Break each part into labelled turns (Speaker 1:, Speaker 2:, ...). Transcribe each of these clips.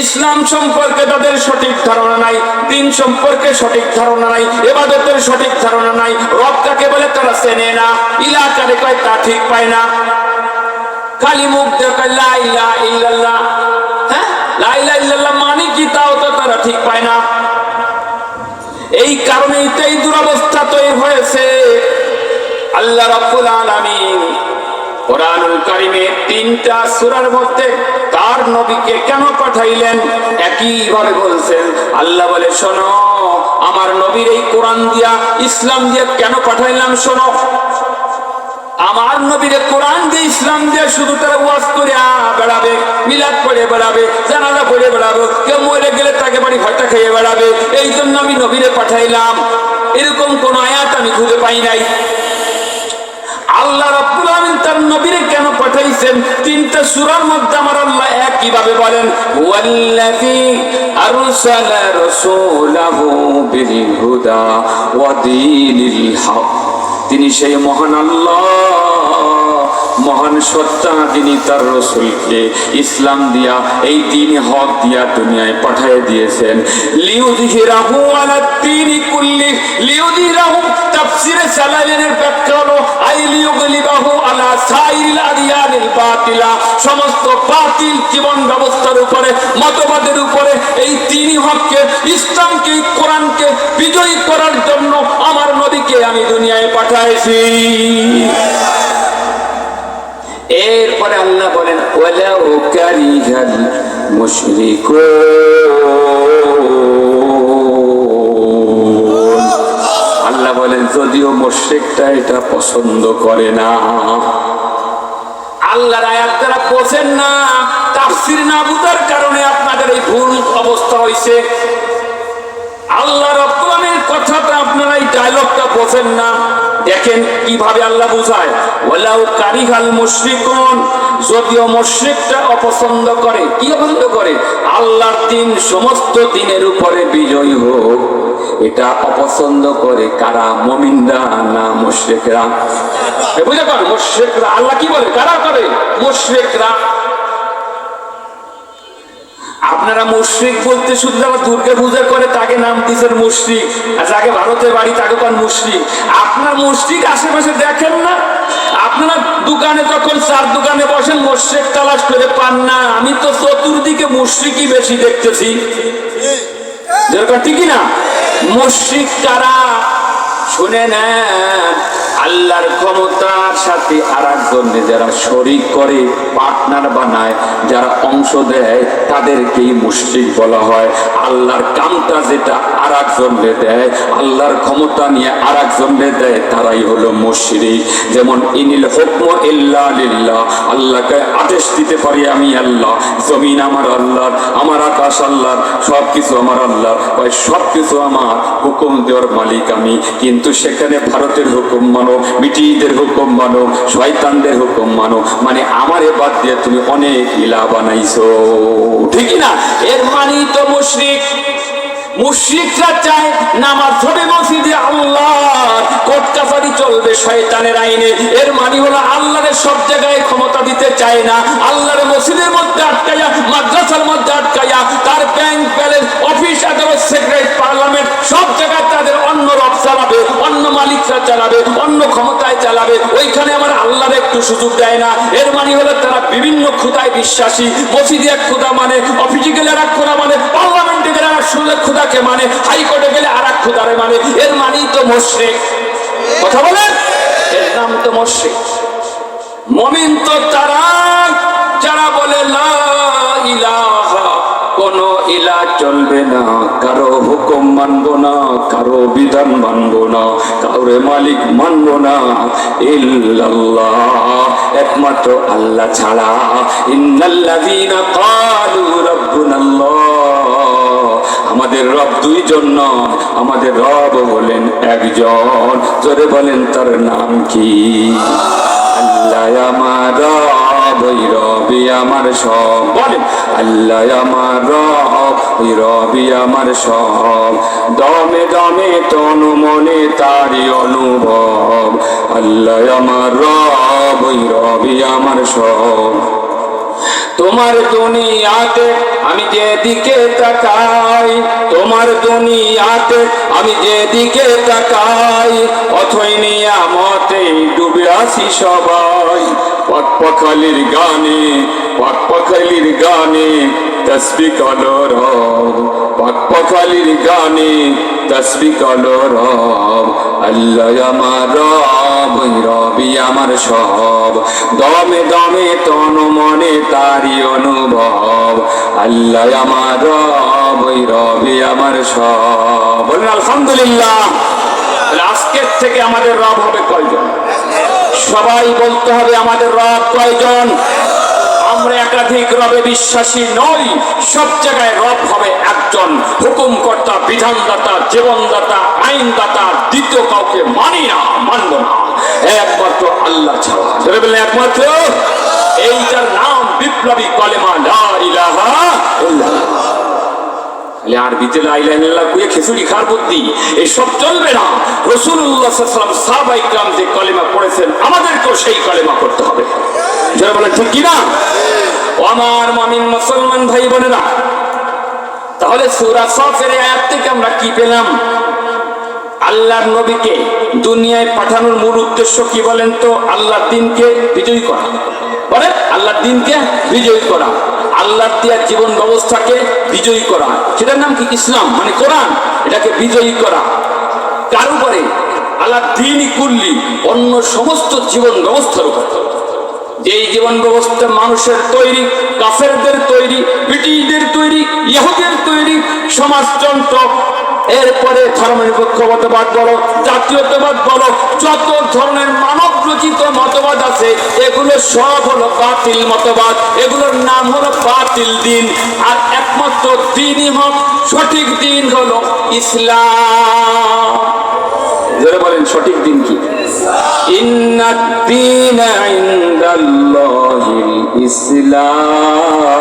Speaker 1: ইসলাম সম্পর্কে তাদের সঠিক ধারণা নাই, দিন সম্পর্কে সঠিক ধারণা নাই, ইবাদতের সঠিক ধারণা নাই, রব কাকে বলে তারা চেনে না, ইলাহ কারে কয় তা ঠিক পায় না, খালি মুখ দিয়ে লা ইলাহা ইল্লাল্লাহ, হ্যাঁ লা ইলাহা ইল্লাল্লাহ মানে কি তাও তো তারা ঠিক পায় না। এই কারণেই তো এই দুরবস্থা তৈরি হয়েছে। আল্লাহ রাব্বুল আলামিন কোরআনুল কারীমে 3টা সূরার মধ্যে তার নবীকে কেন পাঠাইলেন একই ভাবে বলছেন। আল্লাহ বলে, শোনো আমার নবীর এই কোরআন দিয়া ইসলাম দিয়া কেন পাঠাইলাম, শোনো আমার নবীর কোরআন দিয়ে ইসলাম দিয়ে শুধু তারা ওয়াজ করে বেড়াবে, মিলাদ পড়ে বেড়াবে, জানাজা পড়ে বেড়াবে, কেউ মরে গেলে তাকে বাড়ি ভাটা খেয়ে বেড়াবে, এই জন্য আমি নবীরে পাঠাইলাম। এরকম কোন আয়াত আমি খুঁজে পাই নাই। আল্লাহ রাব্বুল আলামিন তার নবীরে কেন পাঠাইছেন 3টা সূরার মধ্যে আমার আল্লাহ একই ভাবে বলেন, ওয়াল্লাযী আরসালা রাসূলাহু বিল হুদা ওয়া দীনিল হক। তিনি সেই মহান আল্লাহ, মহান সত্তা, যিনি তার রাসূলকে ইসলাম দিয়া এই দ্বীন হক দিয়া দুনিয়ায় পাঠিয়ে দিয়েছেন। লিউযহিরাহু আলাদ দ্বীনি কুল্লি, লিউযহিরাহু তাফসীরে সালামের ব্যাখ্যা হলো আই লিউগলিবাহু আলা সাইরিল আদিয়ানিল বাতিলা, সমস্ত বাতিল জীবন ব্যবস্থার উপরে, মতবাদের উপরে এই দ্বীনি হককে, ইসলামকে, কোরআনকে বিজয়ী করার জন্য আমার নবীকে আমি দুনিয়ায় পাঠাইছি। এরপরে আল্লাহ বলেন, ওয়ালাউ কারিহাল মুশরিকুন। আল্লাহ বলেন যদিও মুশরিকরা এটা পছন্দ করে না। আল্লাহর আয়াত যারা বোঝেন না, তাফসীর না বুঝার কারণে আপনাদের এই ভুল অবস্থা হয়েছে। আল্লাহ রাব্বুল আলামিনের কথাটা আপনারা এই ডায়লগটা বোঝেন না। দেখেন কিভাবে আল্লাহ বুঝায়, ওয়ালাউ কারিহাল মুশরিকুন, যদিও মুশরিকরা অপছন্দ করে, কি অপছন্দ করে, আল্লাহর দ্বীন সমস্ত দ্বীনের উপরে বিজয়ী হোক, এটা অপছন্দ করে কারা, মুমিনরা না মুশরিকরা? বুঝতে পারেন, মুশরিকরা। আল্লাহ কি বলে, কারা করে, মুশরিকরা। আপনারা মুশরিক বলতে শুধু যারা দুর্গা পূজা করে তাকে নাম দিচ্ছেন মুশরিক, আর যাকে ভারতে বাড়ি তাকে কোন মুশরিক। আপনার মুশরিক আশেপাশে দেখেন না? আপনারা দোকানে যখন চার দোকানে বসেন মুশরিক তালাশ করে পান না। আমি তো চতুর্দিকে মুশরিকই বেশি দেখতেছি, যেরকম ঠিকই না? মুশরিক কারা শুনে নেন, আল্লাহর ক্ষমতার সাথে আরেকজনকে যারা শরীক করে, পার্টনার বানায়, যারা অংশ দেয়, তাদেরকেই মুশরিক বলা হয়। আল্লাহর কামটা যেটা আরেকজনকে দেয়, আল্লাহর ক্ষমতা নিয়ে আরেকজনকে দেয়, তারাই হলো মুশরিক। যেমন ইনিল হুকমু ইল্লা লিল্লাহ, আল্লাহকে আদেশ দিতে পারি আমি আল্লাহ, জমিন আমার আল্লাহর, আমার আকাশ আল্লাহর, সবকিছু আমার আল্লাহর, সবকিছু আমার, হুকুম দেওয়ার মালিক আমি। কিন্তু সেখানে ভারতের হুকুম মানো, মিটিদের হুকুম মানো, শয়তানদের হুকুম মানো, মানে আমারে বাদ দিয়ে তুমি অনেক ইলাহ বানাইছো, ঠিক না? এর মানেই তো মুশরিক। মুশরিকরা চায় নামাজ হবে মসজিদে আল্লাহর, কোর্ট কাছারি চলবে শয়তানের আইনে। এর মানে হলো আল্লাহর সব জায়গায় ক্ষমতা দিতে চায় না। আল্লাহর মসজিদের মধ্যে আটকাইয়া, মাদ্রাসার মধ্যে আটকাইয়া, তার ব্যাংক ব্যালেন্স, অফিস আদালত, সেক্রেটারি, পার্লামেন্ট, সব জায়গায় তাদের অন্য রব চালাবে, অন্য মালিকরা চালাবে, অন্য ক্ষমতায় চালাবে। ওইখানে আমার আল্লাহর একটু সুযোগ দেয় না। এর মানে হলো তারা বিভিন্ন খুদায় বিশ্বাসী। মসজিদে এক খুদা মানে, অফিসে গেলে আর এক খুদা মানে, পার্লামেন্টে গেলে আর এক খুদাকে মানে, হাইকোর্টে গেলে আর এক খুদারে মানে। এর মানেই তো মুশরিক। কথা বলেন, এর নাম তো মুশরিক। মুমিন তো তারা যারা বলে লা ইলাহা, কোন ইলাহ চলবে না, কারো হুকুম মানবো না, কারো বিধান মানবো না, কারো মালিক মানবো না, ইল্লাল্লাহ, একমাত্র আল্লাহ ছাড়া। ইন্নাল্লাযীনা ক্বালু রাব্বুনাল্লাহ, আমাদের রব দুইজন নয়, আমাদের রব হলেন একজন। জোরে বলেন তার নাম কি? আল্লাহ আমার রব, ওই রবি আমার সব। বলেন আল্লাহ আমার রব, ওই রবি আমার সব। দমে দমে তনু মনে তারই অনুভব। আল্লাহ আমার রব, ওই রবি আমার সব। তোমার দুনিয়াতে আমি যেদিকে তাকাই, তোমার দুনিয়াতে আমি যেদিকে তাকাই, অথই নিয়ামতে ডুবে আসি সবাই। পাখপাখালির গানে, পাখপাখালির গানে তসবিহ কলরব, পাখপাখালির গানে তসবিহ কলরব। আল্লাহ আমার রব, রবি আমার সব, দমে দমে তন মনে তারি অনুভব। আল্লাহ আমার রব, রবি আমার সব। বলেন আলহামদুলিল্লাহ। আজকের থেকে আমাদের রব হবে কয়জন? সবাই বলতে হবে আমাদের রব কয়জন? আমরা একাধিক রবে বিশ্বাসী নই, সব জায়গায় রব হবে একজন, হুকুমকর্তা, বিধানদাতা, জীবনদাতা, আইনদাতা, দ্বিতীয় কাউকে মানি না, মানব না, একমাত্র আল্লাহ ছাড়া। ধরে বললেন একমাত্র। এইটার নাম বিপ্লবী কলেমা লা ইলাহা ইল্লাল্লাহ। আরবিতে লা ইলাহা ইল্লাল্লাহ কুয়ে খিচুড়ি খাওয়ার বুদ্ধি এসব চলবে না। রাসূলুল্লাহ সাল্লাল্লাহু আলাইহি ওয়াসাল্লাম সাহাবায়ে কিরাম যে কলেমা পড়েছেন আমাদেরকেও সেই কলেমা করতে হবে। যারা বলেন ঠিক কি না? ও আমার মুমিন মুসলমান ভাই বোনেরা, তাহলে সূরা সাফের আয়াত থেকে আমরা কি পেলাম? আল্লাহর নবীকে দুনিয়ায় পাঠানোর মূল উদ্দেশ্য কি বলেন তো? আল্লাহর দ্বীনকে বিজয়ী করা। বলে আল্লাহর দ্বীনকে বিজয়ী করা, আল্লাহর দেয়া জীবন ব্যবস্থাকে বিজয়ী করা। সেটার নাম কি? ইসলাম, মানে কোরআন। এটাকে বিজয়ী করা কার উপরে? আল্লাহর দ্বীনই কুল্লি, অন্য সমস্ত জীবন ব্যবস্থার উপর। যেই জীবন ব্যবস্থা মানুষের তৈরি, কাফেরদের তৈরি, ব্রিটিশদের তৈরি, ইহুদিদের তৈরি সমাজতন্ত্র, এরপরে ধর্মনিরপেক্ষবাদ বলো, জাতীয়তাবাদ বলো, যত ধরনের মানব রচিত মতবাদ আছে এগুলো সব হলো বাতিল মতবাদ, এগুলোর নাম হলো বাতিল দিন। আর একমাত্র দিনই হক, সঠিক দিন হলো ইসলাম। যারা বলেন সঠিক দিন কি? ইন্নাদ-দীনা ইনদাল্লাহিল ইসলাম।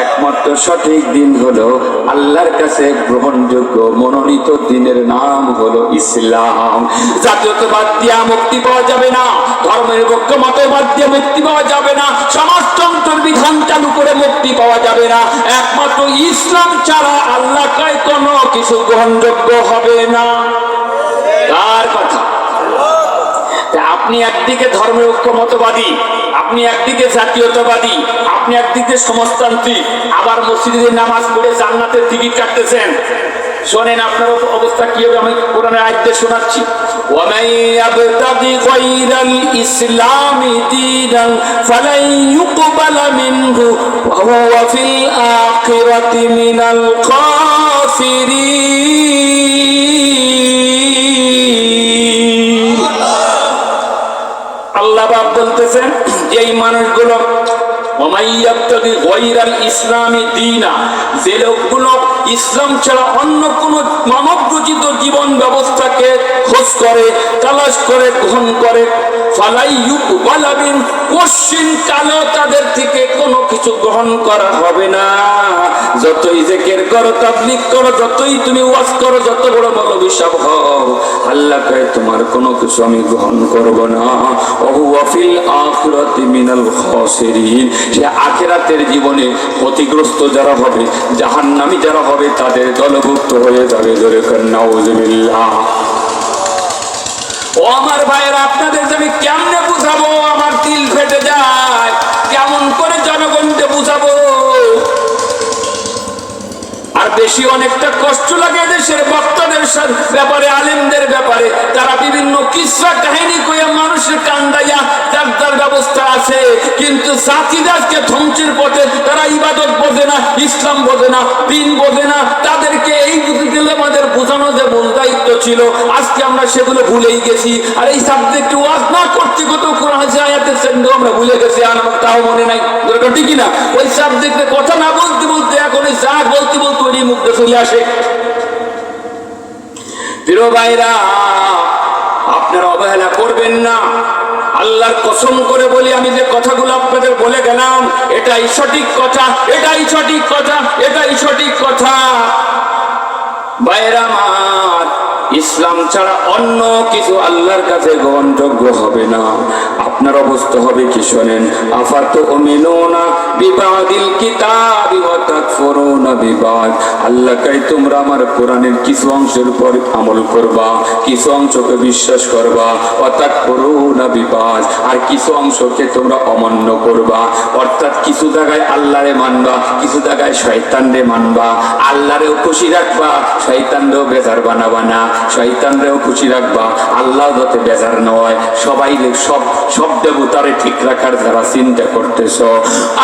Speaker 1: একমাত্র সঠিক দিন হলো আল্লাহর কাছে গ্রহণযোগ্য মনোনীত দিনের নাম হলো ইসলাম। জাতীয়তাবাদ দিয়া মুক্তি পাওয়া যাবে না, ধর্মনিরপেক্ষ মতবাদ দিয়ে মুক্তি পাওয়া যাবে না, সমাজতন্ত্রের বিধান চালু করে মুক্তি পাওয়া যাবে না। একমাত্র ইসলাম ছাড়া আল্লাহ কয় কোনো কিছু গ্রহণযোগ্য হবে না। কার কথা? আপনি একদিকে ধর্মনিরপেক্ষ মতবাদী, আপনি একদিকে জাতীয়তাবাদী, আপনি একদিকে সমাজতান্ত্রিক, আবার মসজিদে নামাজ পড়ে জান্নাতের টিকিট কাটতেছেন। শোনেন আপনার অবস্থা কি হবে, আমি কোরআনের আয়াত দিয়ে শোনাচ্ছি। وَمَن يَبْتَغِ غَيْرَ الْإِسْلَامِ دِينًا فَلَن يُقْبَلَ مِنْهُ وَهُوَ فِي الْآخِرَةِ مِنَ الْخَاسِرِينَ। আল্লাহ পাক বলতেছেন এই মানুষগুলো ইসলামী দিনা, যে লোকগুলো ইসলাম ছাড়া অন্য কোন মানব রচিত জীবন ব্যবস্থাকে খোঁজ করে, তালাশ করে, গ্রহণ করে, কোশ্চিন কালো তাদের থেকে কোনো কিছু গ্রহণ করা হবে না। যতই জিকির করো, তাবলীগ করো, যতই তুমি ওয়াজ করো, যত বড় বড় বিষয় হও, আল্লাহ কয় তোমার কোনো কিছু আমি গ্রহণ করব না। ওয়া ফিল আখিরাতি মিনাল খাসিরিন। সে আখিরাতের জীবনে ক্ষতিগ্রস্ত যারা হবে, জাহান্নামী যারা হবে, তাদের দলভুক্ত হয়ে যাবে। জোরে করে নাউযুবিল্লাহ। ও আমার ভাইয়েরা, আপনাদের আমি কেমনে বুঝাবো? আমার দিল ফেটে যায়। কেমন করে জনগণকে বুঝাবো? আর বেশি অনেকটা কষ্ট লাগে দেশের বক্তাদের ব্যাপারে, আলেমদের ব্যাপারে। তারা বিভিন্ন কিসসা কাহিনী কইয়া মানুষের কান্দাইয়া যার ব্যবস্থা আছে, কিন্তু জাতিদাসকে ধ্বংসের পথে তারা ইবাদত বোঝে না, ইসলাম বোঝে না, দিন বোঝে না। তাদেরকে এই দিলে আমাদের বোঝানো যে মূল দায়িত্ব ছিল, আজকে আমরা সেগুলো ভুলেই গেছি। আর এই সাবজেক্টে ওয়াজ না করতে কত কোরআন আয়াতের সেন্ড আমরা ভুলে গেছি, আর আমার তাও মনে নাই। ঠিক না? ওই সাবজেক্টে কথা না বলতে বলতে এখন ওই যা বলতে বলতে ওই মুখে চলে আসে। প্রিয় ভাইরা, আপনারা অবহেলা করবেন না। আল্লাহর কসম করে বলি, আমি যে কথাগুলো আপনাদের বলে গেলাম এটাই সঠিক কথা, এটাই সঠিক কথা, এটাই সঠিক কথা। ভাইরা আমার, ইসলাম ছাড়া অন্য কিছু আল্লাহর কাছে গ্রহণযোগ্য হবে না। আপনার অবস্থা হবে কি শোনেন, আফাতুমিনুনা বিবাদিল কিতাবি ওয়া তাকফুরুনা বিবাদ। আল্লাহ কয় তোমরা আমার কোরআনের কিছু অংশের উপর আমল করবা, কিছু অংশকে বিশ্বাস করবা, ওয়া তাকফুরুনা বিবাদ, আর কিছু অংশকে তোমরা অমান্য করবা। অর্থাৎ কিছু জায়গায় আল্লাহরে মানবা, কিছু জায়গায় শয়তানরে মানবা। আল্লাহরেও খুশি রাখবা, শয়তানরেও বেজার বানাবা না। শয়তানরেও খুশি রাখবা, আল্লাহ যাতে বেজার নয়। সবাই সব দেবতারে ঠিক রাখার যারা চিন্তা করতেছ,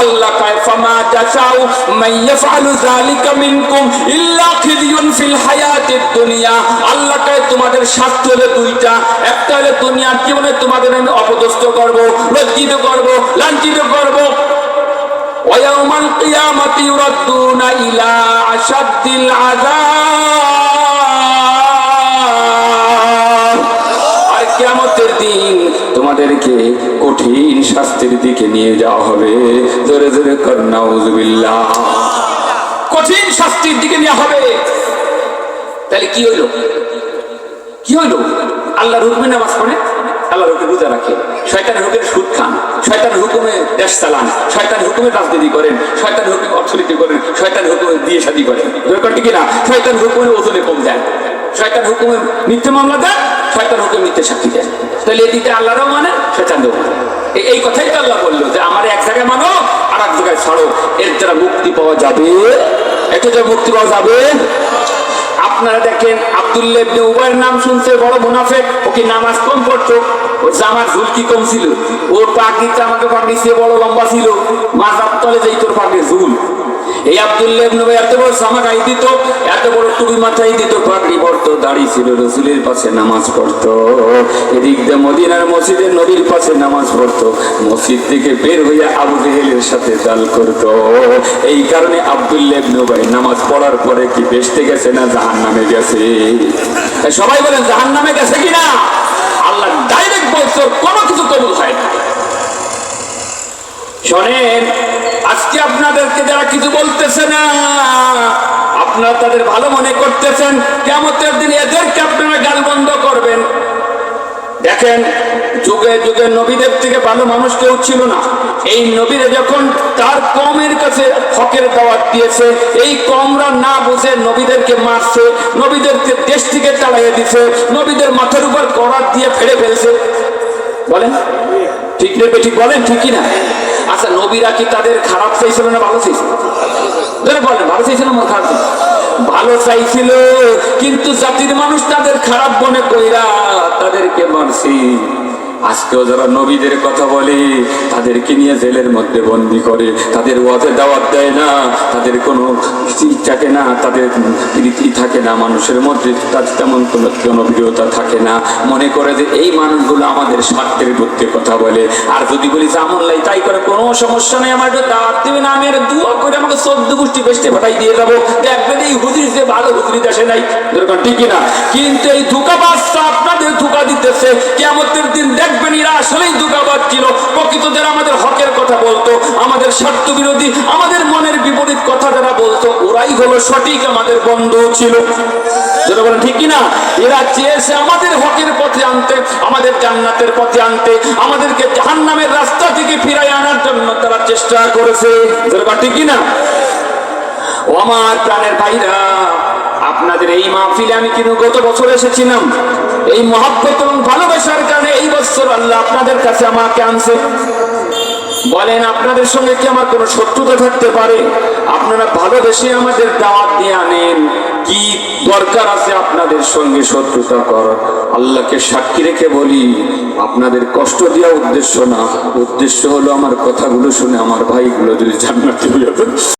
Speaker 1: আল্লাহ কয় ফামা জাযাউ মান ইয়াফআলু যালিকা মিনকুম ইল্লা খিযুন ফিল হায়াতিদ দুনিয়া। আল্লাহ কয় তোমাদের শাস্তি হলো দুইটা, একটা হলো দুনিয়ার জীবনে তোমাদের আমি অপদস্থ করব, লজ্জিত করব, লাঞ্ছিত করব। ওয়া ইয়াউমাল কিয়ামাতি ইউরাদ্দুনা ইলা আশাদ্দিল আযাব। আর কিয়ামতের দিন তোমাদেরকে কঠিন শাস্তির দিকে নিয়ে যাওয়া হবে। জোরে জোরে কর নাউযুবিল্লাহ। কঠিন শাস্তির দিকে নেওয়া হবে। তাহলে কি হইল? কি হইল? আল্লাহর হুকুমে নামাজ পড়ে, আল্লাহর হুকুমে রোজা রাখে, শয়তানের হুকুমে সুদ খান, শয়তানের হুকুমে দেশ চালান, শয়তানের হুকুমে রাজনীতি করেন, শয়তানের হুকুমে অর্থনীতি করেন, শয়তানের হুকুমে বিয়ে শাদী করেন, ঠিক না? শয়তানের হুকুমে ওজনে কম দেন, শয়তানের হুকুমে মিথ্যে মামলা দেন, শয়তানের হুকুমে মিথ্যে সাক্ষী দেন। তাহলে এদিকে আল্লাহরাও মানে, শয়তানরাও মানে। এই কথাই তো আল্লাহ বললো যে আমার এক জায়গায় মানো, আর এক জায়গায় ছাড়ো। এর দ্বারা মুক্তি পাওয়া যাবে, এটা যে মুক্তি পাওয়া যাবে। আপনারা দেখেন আব্দুল্লাহ ইবনে উবাইয়ের নাম শুনছে, বড় মুনাফিক। ও কি নামাজ কম পড়তো? ওর জামার ঝুল কি কম ছিল? ওর পাগড়িটা আমাকে পাগড়ি সে বড় লম্বা ছিল, মাথার তলে যেই তোর পাগড়ির ঝুল। এই আব্দুল্লাহ ইবনে উবাই এত বড় জামা গায়ে দিত, এত বড় টুপি মাথায় দিত, পাগড়ি পড়তো, দাড়ি ছিল, রাসূলের পাশে নামাজ পড়তো। এদিক দিয়ে মদিনার মসজিদে নবীর পাশে নামাজ পড়তো, মসজিদ থেকে বের হয়ে আবু জেহেলের সাথে দাল করতো। এই কারণে আব্দুল্লাহ ইবনে উবাই নামাজ পড়ার পরে কি বেহেশতে গেছে না জাহান্নামে গেছে? সবাই বলেন জাহান্নামে গেছে কিনা? আল্লাহ ডাইরেক্ট বলছে কোনো কিছু কবুল হয় না। শোনেন, আজকে আপনাদেরকে যারা কিছু বলতেছে না, আপনারা তাদের ভালো মনে করতেছেন, কিয়ামতের দিন এদেরকে আপনারা গাল বন্ধ করবেন। দেখেন, যুগে যুগে নবীদের থেকে ভালো মানুষ কেউ ছিল না। এই নবীরা যখন তার কওমের কাছে হকের দাওয়াত দিয়েছে, এই কওমরা না বুঝে নবীদেরকে মারছে, নবীদেরকে দেশ থেকে তাড়িয়ে দিছে, নবীদের মাথার উপর করাত দিয়ে ফেলে ফেলছে। বলেন ঠিক না? ঠিক বলেন, ঠিক কিনা? আচ্ছা, নবীরা কি তাদের খারাপ চাইছিল না ভালো চাইছিল? বলেন ভালো চাইছিল না খারাপ চাইছিল? ভালো চাইছিল, কিন্তু জাতির মানুষ তাদের খারাপ মনে কইরা তাদেরকে মারছে। আজকেও যারা নবীদের কথা বলে তাদেরকে নিয়ে জেলের মধ্যে বন্দি করে, তাদের ওয়াজে দাওয়াত দেয় না, তাদের কোনো থাকে না, তাদের প্রীতি থাকে না, মানুষের মধ্যে তার তেমন কোনো জনপ্রিয়তা থাকে না। মনে করে যে এই মানুষগুলো আমাদের স্বার্থের বিরুদ্ধে কথা বলে। আর যদি বলি যে আমল্লাই তাই করে, কোনো সমস্যা নেই, আমার দাওয়াত দেবে না, আমি আর দোয়া করে আমাকে 14 গোষ্ঠী বেস্টে পাঠাই দিয়ে যাবো, দেখবেন এই হুজুর যে ভালো হুজুরি দেশে নাই। এরকম ঠিকই না? কিন্তু এই ধোঁকাবাজটা আপনাদের ধোঁকা দিতেছে। কিয়ামতের দিন দেখবেন এরা আসলেই ধোঁকাবাজ ছিল। প্রকৃত যারা আমাদের হকের কথা বলতো, আমাদের স্বার্থ বিরোধী, আমাদের মনের বিপরীত কথা যারা বলতো, ওরাই হলো সঠিক আমাদের বন্ধু ছিল। যেটা বলেন ঠিক কিনা? এরা চেয়েছে আমাদের হকের পথে আনতে, আমাদের জান্নাতের পথে আনতে, আমাদেরকে জাহান্নামের রাস্তা থেকে ফিরাই আনার জন্য তারা চেষ্টা করেছে। যেটা ঠিক কিনা? ও আমার প্রাণের ভাইরা, আপনাদের এই মাহফিলে আমি কিন্তু গত বছর এসেছিলাম। এই মহব্বত এবং ভালোবাসার কারণে এই বছর আল্লাহ আপনাদের কাছে আমাকে আনছে। বলেন আপনাদের সঙ্গে কি আমার কোনো শত্রুতা থাকতে পারে? আপনারা ভালোবেসে আমাদের দাওয়াত দিয়ে আনেন, কি দরকার আছে আপনাদের সঙ্গে শত্রুতা করার? আল্লাহকে সাক্ষী রেখে বলি, আপনাদের কষ্ট দেওয়া উদ্দেশ্য না, উদ্দেশ্য হলো আমার কথাগুলো শুনে আমার ভাইগুলো যদি জান্নাতি হয়ে যাবে।